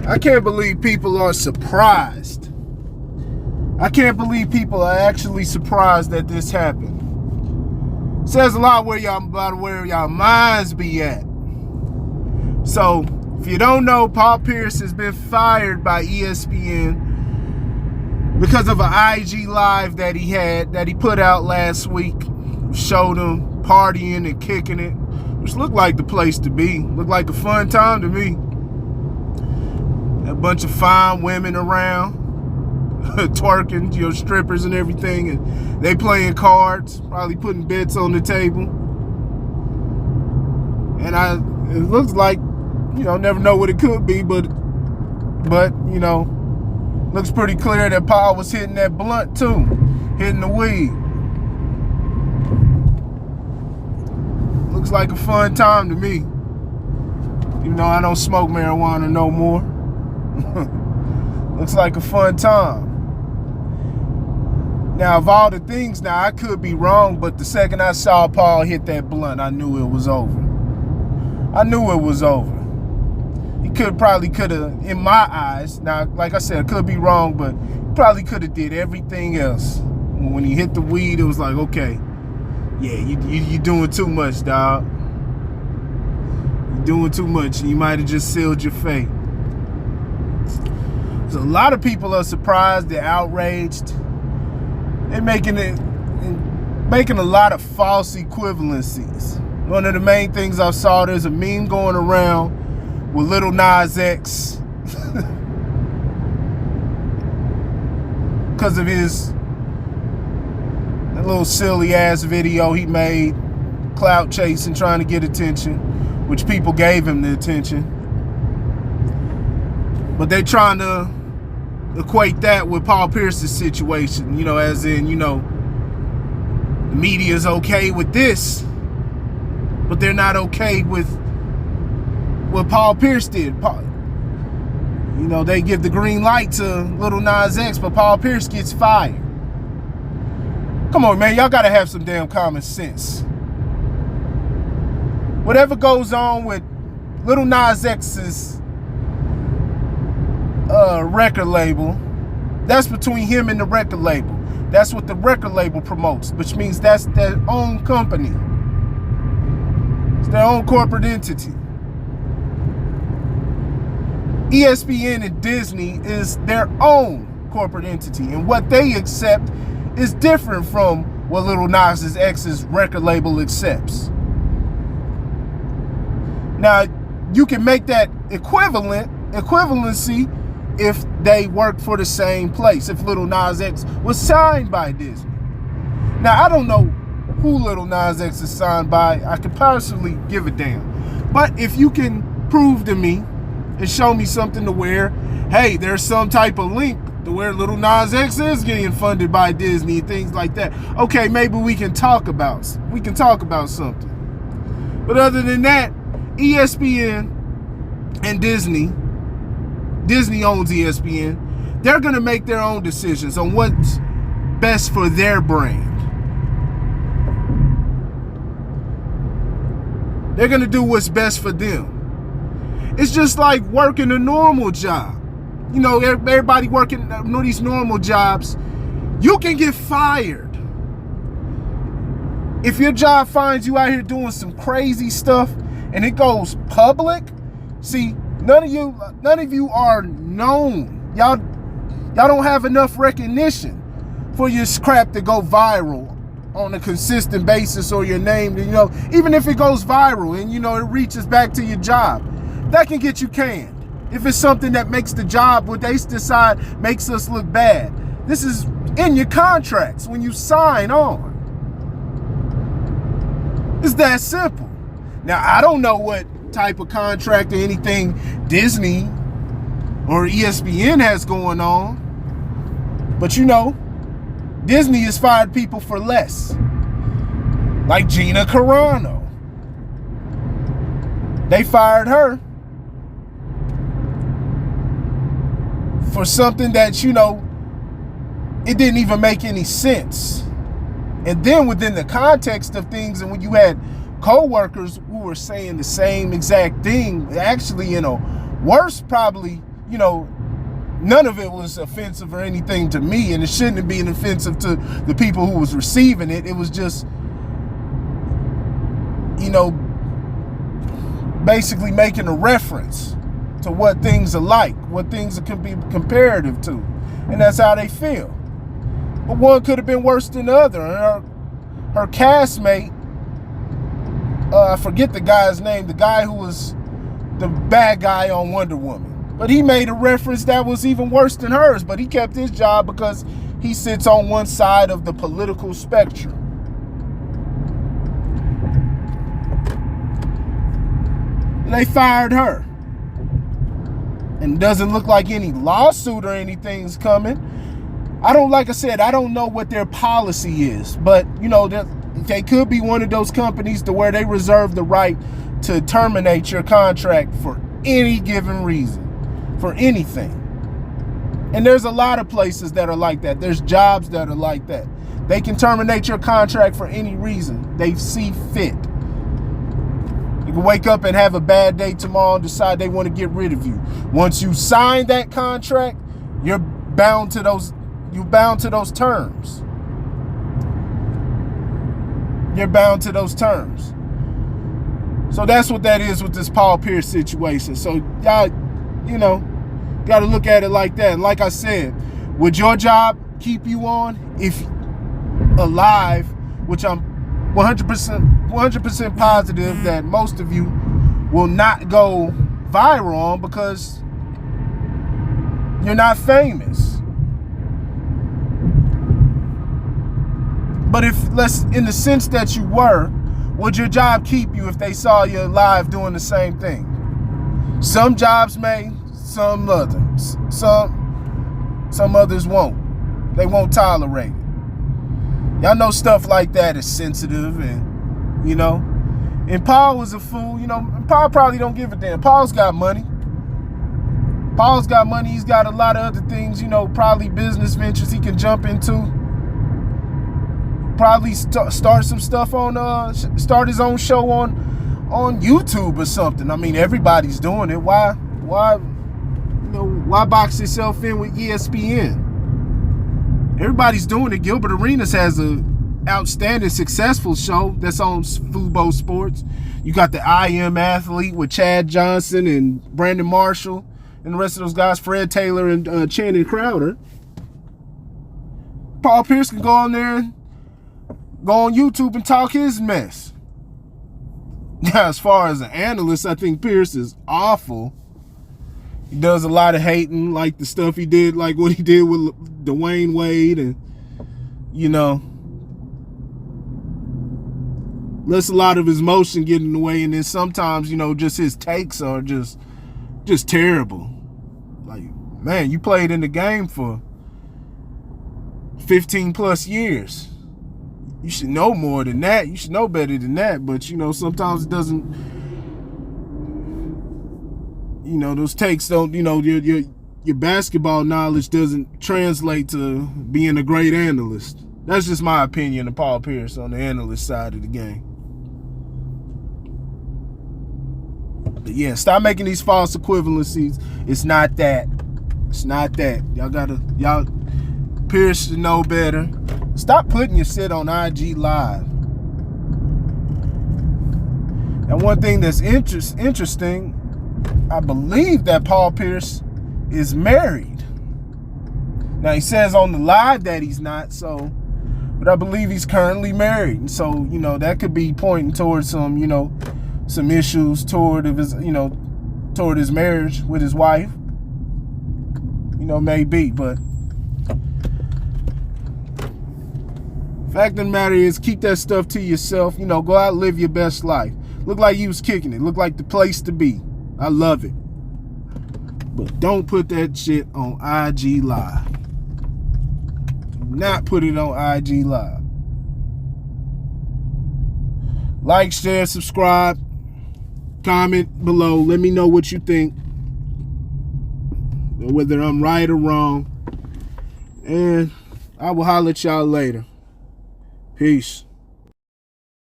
I can't believe people are surprised. I can't believe people are actually surprised that this happened. Says a lot about where y'all minds be at. So, if you don't know, Paul Pierce has been fired by ESPN because of an IG live that he put out last week. Showed him partying and kicking it, which looked like the place to be. Looked like a fun time to me. A bunch of fine women around, twerking, strippers and everything, and they playing cards, probably putting bets on the table. And it looks like, never know what it could be, but looks pretty clear that Paul was hitting that blunt too, hitting the weed. Looks like a fun time to me. I don't smoke marijuana no more. Looks like a fun time. Now, of all the things, I could be wrong, but the second I saw Paul hit that blunt, I knew it was over. I knew it was over. He probably could have, in my eyes, now, like I said, I could be wrong, but probably could have did everything else. When he hit the weed, it was like, okay, yeah, you doing too much, dog. You're doing too much. You might have just sealed your fate. So a lot of people are surprised. They're outraged. They're making a lot of false equivalencies. One of the main things I saw, there's a meme going around with Lil Nas X because of that little silly ass video he made, clout chasing, trying to get attention, which people gave him the attention. But they trying to equate that with Paul Pierce's situation, as in, the media's okay with this, but they're not okay with what Paul Pierce did. They give the green light to Lil Nas X, but Paul Pierce gets fired. Come on, man, y'all gotta have some damn common sense. Whatever goes on with Lil Nas X's record label, that's between him and the record label. That's what the record label promotes, which means that's their own company. It's their own corporate entity. ESPN and Disney is their own corporate entity, and what they accept is different from what Lil Nas X's record label accepts. Now, you can make that equivalency if they work for the same place, if Lil Nas X was signed by Disney. Now, I don't know who Lil Nas X is signed by. I could personally give a damn. But if you can prove to me and show me something to where, hey, there's some type of link to where Lil Nas X is getting funded by Disney and things like that, okay, maybe we can talk about something. But other than that, ESPN and Disney owns ESPN. They're going to make their own decisions on what's best for their brand. They're going to do what's best for them. It's just like working a normal job. Everybody working these normal jobs, you can get fired. If your job finds you out here doing some crazy stuff and it goes public, see, none of you are known. Y'all don't have enough recognition for your crap to go viral on a consistent basis, or your name, even if it goes viral and it reaches back to your job, that can get you canned. If it's something that makes the job, what they decide makes us look bad. This is in your contracts when you sign on. It's that simple. Now, I don't know what type of contract or anything Disney or ESPN has going on, but Disney has fired people for less. Like Gina Carano. They fired her for something that, it didn't even make any sense. And then within the context of things, and when you had co-workers who were saying the same exact thing, actually in a worse, probably, none of it was offensive or anything to me, and it shouldn't have been offensive to the people who was receiving it. It was just, basically making a reference to what things are like, what things can be comparative to, and that's how they feel. But one could have been worse than the other. And her castmate, I forget the guy's name, the guy who was the bad guy on Wonder Woman. But he made a reference that was even worse than hers, but he kept his job because he sits on one side of the political spectrum. They fired her. And it doesn't look like any lawsuit or anything's coming. Like I said, I don't know what their policy is, but they could be one of those companies to where they reserve the right to terminate your contract for any given reason. For anything. And there's a lot of places that are like that. There's jobs that are like that. They can terminate your contract for any reason they see fit. You can wake up and have a bad day tomorrow and decide they want to get rid of you. Once you sign that contract, you're bound to those terms. You're bound to those terms. So that's what that is with this Paul Pierce situation. So y'all, got to look at it like that. And like I said, would your job keep you on if alive, which I'm 100% positive that most of you will not go viral on because you're not famous. But in the sense that you were, would your job keep you if they saw you live doing the same thing? Some jobs may, some others. Some others won't. They won't tolerate it. Y'all know stuff like that is sensitive, and and Paul was a fool. Paul probably don't give a damn. Paul's got money. He's got a lot of other things, probably business ventures he can jump into. Probably start some stuff start his own show on YouTube or something. I mean, everybody's doing it. Why box yourself in with ESPN? Everybody's doing it. Gilbert Arenas has a outstanding, successful show that's on Fubo Sports. You got the I Am Athlete with Chad Johnson and Brandon Marshall and the rest of those guys, Fred Taylor and Channing Crowder. Paul Pierce can go on there, go on YouTube and talk his mess. Now, as far as an analyst, I think Pierce is awful. He does a lot of hating, like the stuff he did, like what he did with Dwayne Wade, and lets a lot of his motion get in the way, and then sometimes, just his takes are just terrible. Like, man, you played in the game for 15 plus years. You should know more than that. You should know better than that. But, sometimes it doesn't, those takes don't, your basketball knowledge doesn't translate to being a great analyst. That's just my opinion of Paul Pierce on the analyst side of the game. But yeah, stop making these false equivalencies. It's not that. Y'all Pierce should know better. Stop putting your shit on IG Live. And one thing that's interesting, I believe that Paul Pierce is married. Now, he says on the live that he's not, but I believe he's currently married. And so, that could be pointing towards some, some issues toward his marriage with his wife. Maybe, but fact of the matter is, keep that stuff to yourself. Go out and live your best life. Look like you was kicking it. Look like the place to be. I love it. But don't put that shit on IG Live. Do not put it on IG Live. Like, share, subscribe, comment below. Let me know what you think, whether I'm right or wrong. And I will holler at y'all later. Peace.